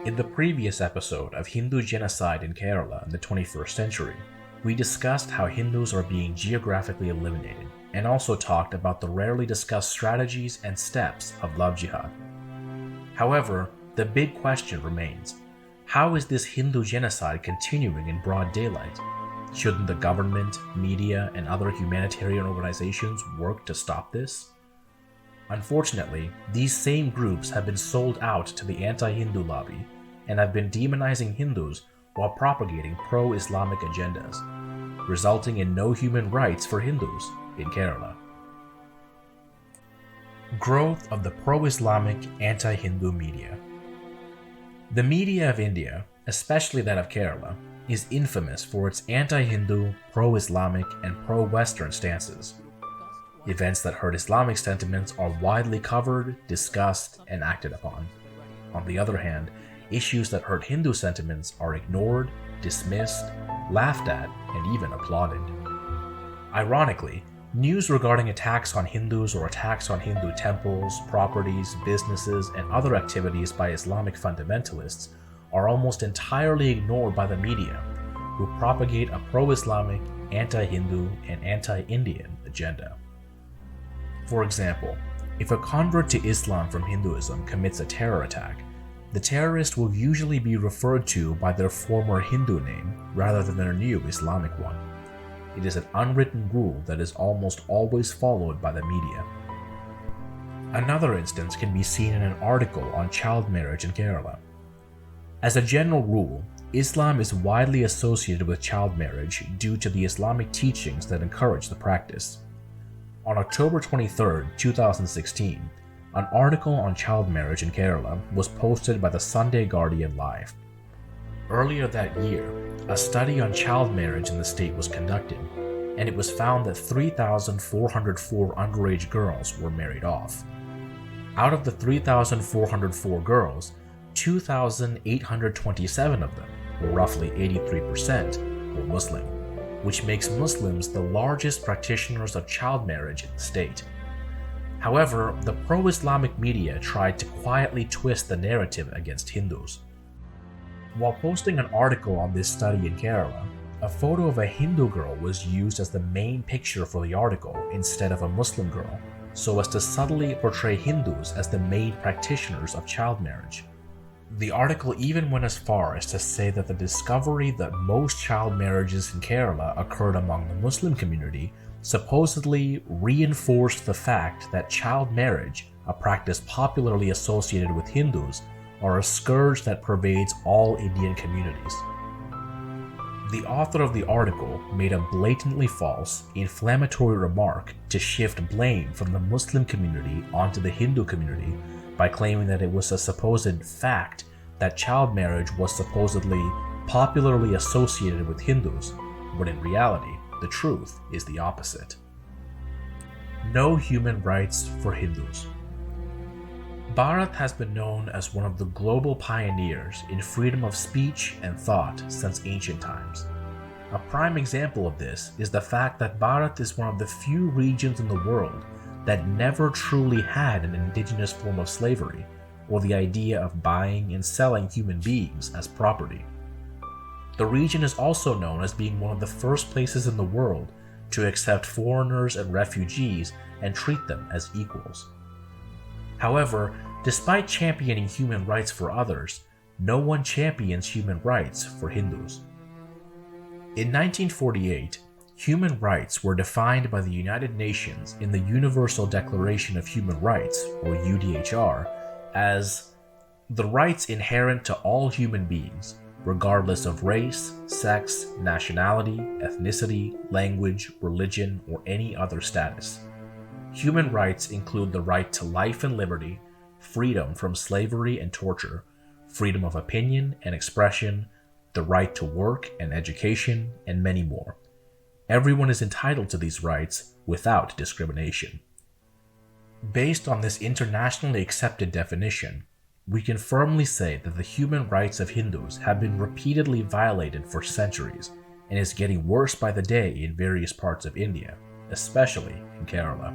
In the previous episode of Hindu genocide in Kerala in the 21st century, we discussed how Hindus are being geographically eliminated and also talked about the rarely discussed strategies and steps of love jihad. However, the big question remains, how is this Hindu genocide continuing in broad daylight? Shouldn't the government, media, and other humanitarian organizations work to stop this? Unfortunately, these same groups have been sold out to the anti-Hindu lobby and have been demonizing Hindus while propagating pro-Islamic agendas, resulting in no human rights for Hindus in Kerala. Growth of the pro-Islamic anti-Hindu media. The media of India, especially that of Kerala, is infamous for its anti-Hindu, pro-Islamic, and pro-Western stances. Events that hurt Islamic sentiments are widely covered, discussed, and acted upon. On the other hand, issues that hurt Hindu sentiments are ignored, dismissed, laughed at, and even applauded. Ironically, news regarding attacks on Hindus or attacks on Hindu temples, properties, businesses, and other activities by Islamic fundamentalists are almost entirely ignored by the media, who propagate a pro-Islamic, anti-Hindu, and anti-Indian agenda. For example, if a convert to Islam from Hinduism commits a terror attack, the terrorist will usually be referred to by their former Hindu name rather than their new Islamic one. It is an unwritten rule that is almost always followed by the media. Another instance can be seen in an article on child marriage in Kerala. As a general rule, Islam is widely associated with child marriage due to the Islamic teachings that encourage the practice. On October 23, 2016, an article on child marriage in Kerala was posted by the Sunday Guardian Live. Earlier that year, a study on child marriage in the state was conducted, and it was found that 3,404 underage girls were married off. Out of the 3,404 girls, 2,827 of them, or roughly 83%, were Muslim, which makes Muslims the largest practitioners of child marriage in the state. However, the pro-Islamic media tried to quietly twist the narrative against Hindus. While posting an article on this study in Kerala, a photo of a Hindu girl was used as the main picture for the article instead of a Muslim girl, so as to subtly portray Hindus as the main practitioners of child marriage. The article even went as far as to say that the discovery that most child marriages in Kerala occurred among the Muslim community supposedly reinforced the fact that child marriage, a practice popularly associated with Hindus, are a scourge that pervades all Indian communities. The author of the article made a blatantly false, inflammatory remark to shift blame from the Muslim community onto the Hindu community by claiming that it was a supposed fact that child marriage was supposedly popularly associated with Hindus, when in reality, the truth is the opposite. No human rights for Hindus. Bharat has been known as one of the global pioneers in freedom of speech and thought since ancient times. A prime example of this is the fact that Bharat is one of the few regions in the world that never truly had an indigenous form of slavery, or the idea of buying and selling human beings as property. The region is also known as being one of the first places in the world to accept foreigners and refugees and treat them as equals. However, despite championing human rights for others, no one champions human rights for Hindus. In 1948, human rights were defined by the United Nations in the Universal Declaration of Human Rights, or UDHR, as the rights inherent to all human beings, regardless of race, sex, nationality, ethnicity, language, religion, or any other status. Human rights include the right to life and liberty, freedom from slavery and torture, freedom of opinion and expression, the right to work and education, and many more. Everyone is entitled to these rights without discrimination. Based on this internationally accepted definition, we can firmly say that the human rights of Hindus have been repeatedly violated for centuries and is getting worse by the day in various parts of India, especially in Kerala.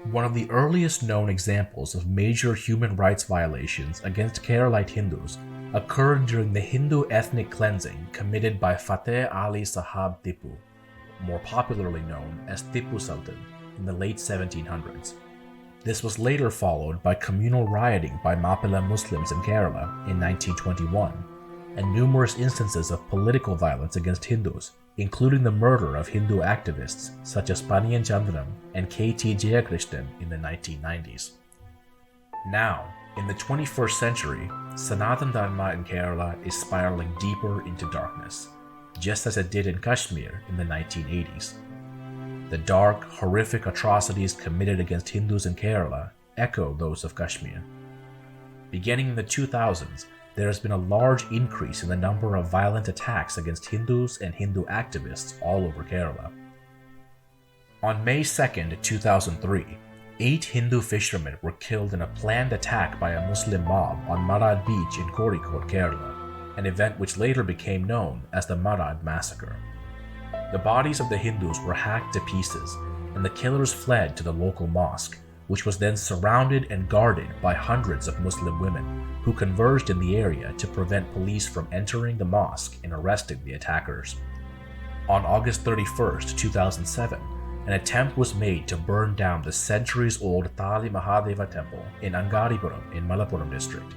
One of the earliest known examples of major human rights violations against Keralite Hindus occurred during the Hindu ethnic cleansing committed by Fateh Ali Sahab Tipu, more popularly known as Tipu Sultan, in the late 1700s. This was later followed by communal rioting by Mappila Muslims in Kerala in 1921, and numerous instances of political violence against Hindus, including the murder of Hindu activists such as Paniyan Chandram and K.T. Jayakrishnan in the 1990s. Now, in the 21st century, Sanatan Dharma in Kerala is spiraling deeper into darkness, just as it did in Kashmir in the 1980s. The dark, horrific atrocities committed against Hindus in Kerala echo those of Kashmir. Beginning in the 2000s, there has been a large increase in the number of violent attacks against Hindus and Hindu activists all over Kerala. On May 2, 2003, 8 Hindu fishermen were killed in a planned attack by a Muslim mob on Marad Beach in Kozhikode, Kerala, an event which later became known as the Marad Massacre. The bodies of the Hindus were hacked to pieces, and the killers fled to the local mosque, which was then surrounded and guarded by hundreds of Muslim women who converged in the area to prevent police from entering the mosque and arresting the attackers. On August 31, 2007, an attempt was made to burn down the centuries-old Thali Mahadeva temple in Angadipuram in Malappuram district.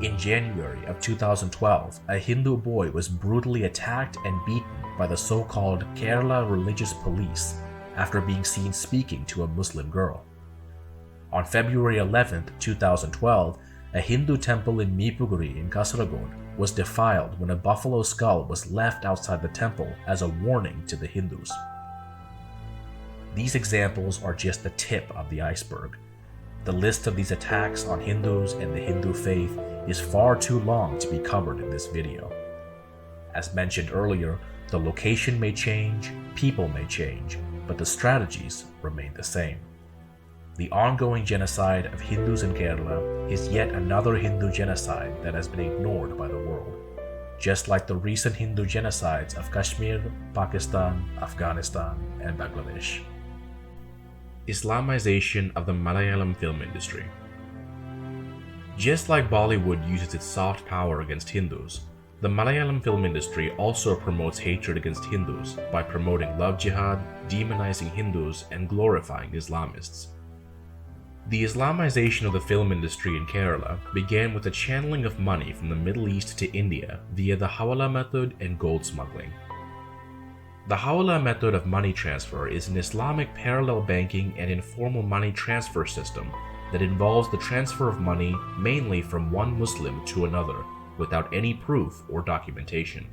In January of 2012, a Hindu boy was brutally attacked and beaten by the so-called Kerala Religious Police after being seen speaking to a Muslim girl. On February 11, 2012, a Hindu temple in Mipuguri in Kasaragod was defiled when a buffalo skull was left outside the temple as a warning to the Hindus. These examples are just the tip of the iceberg. The list of these attacks on Hindus and the Hindu faith is far too long to be covered in this video. As mentioned earlier, the location may change, people may change, but the strategies remain the same. The ongoing genocide of Hindus in Kerala is yet another Hindu genocide that has been ignored by the world, just like the recent Hindu genocides of Kashmir, Pakistan, Afghanistan, and Bangladesh. Islamization of the Malayalam film industry. Just like Bollywood uses its soft power against Hindus, the Malayalam film industry also promotes hatred against Hindus by promoting love jihad, demonizing Hindus, and glorifying Islamists. The Islamization of the film industry in Kerala began with the channeling of money from the Middle East to India via the Hawala method and gold smuggling. The Hawala method of money transfer is an Islamic parallel banking and informal money transfer system that involves the transfer of money mainly from one Muslim to another without any proof or documentation.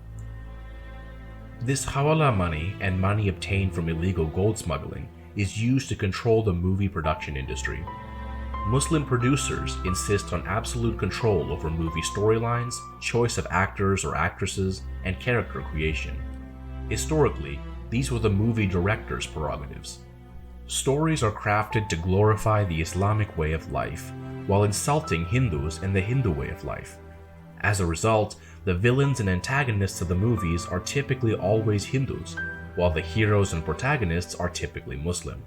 This Hawala money and money obtained from illegal gold smuggling is used to control the movie production industry. Muslim producers insist on absolute control over movie storylines, choice of actors or actresses, and character creation. Historically, these were the movie director's prerogatives. Stories are crafted to glorify the Islamic way of life, while insulting Hindus and the Hindu way of life. As a result, the villains and antagonists of the movies are typically always Hindus, while the heroes and protagonists are typically Muslim.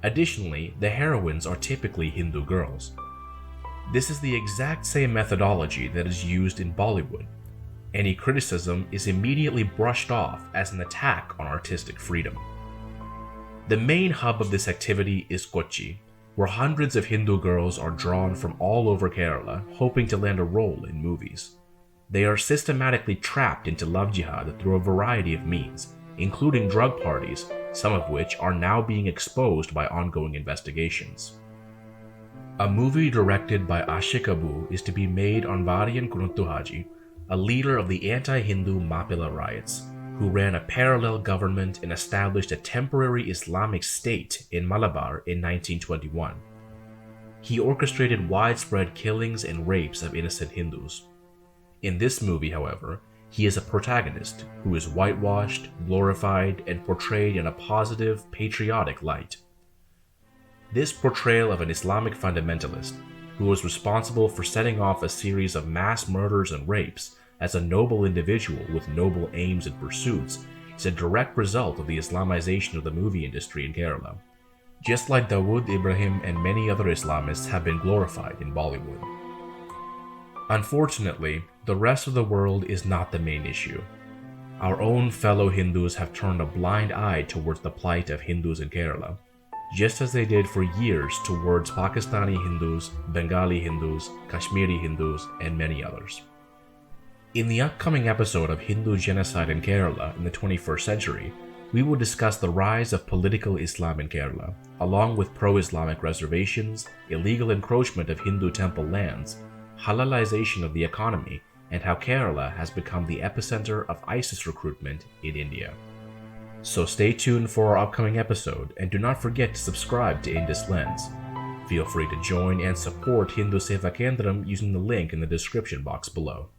Additionally, the heroines are typically Hindu girls. This is the exact same methodology that is used in Bollywood. Any criticism is immediately brushed off as an attack on artistic freedom. The main hub of this activity is Kochi, where hundreds of Hindu girls are drawn from all over Kerala hoping to land a role in movies. They are systematically trapped into love jihad through a variety of means, including drug parties, some of which are now being exposed by ongoing investigations. A movie directed by Ashik Abu is to be made on Varian Kunuttuhaji, a leader of the anti-Hindu Mappila riots, who ran a parallel government and established a temporary Islamic state in Malabar in 1921. He orchestrated widespread killings and rapes of innocent Hindus. In this movie, however, he is a protagonist who is whitewashed, glorified, and portrayed in a positive, patriotic light. This portrayal of an Islamic fundamentalist, who was responsible for setting off a series of mass murders and rapes as a noble individual with noble aims and pursuits, is a direct result of the Islamization of the movie industry in Kerala. just like Dawood Ibrahim and many other Islamists have been glorified in Bollywood. Unfortunately, the rest of the world is not the main issue. Our own fellow Hindus have turned a blind eye towards the plight of Hindus in Kerala, just as they did for years towards Pakistani Hindus, Bengali Hindus, Kashmiri Hindus, and many others. In the upcoming episode of Hindu genocide in Kerala in the 21st century, we will discuss the rise of political Islam in Kerala, along with pro-Islamic reservations, illegal encroachment of Hindu temple lands, halalization of the economy, and how Kerala has become the epicenter of ISIS recruitment in India. So stay tuned for our upcoming episode, and do not forget to subscribe to Indus Lens. Feel free to join and support Hindu Seva Kendram using the link in the description box below.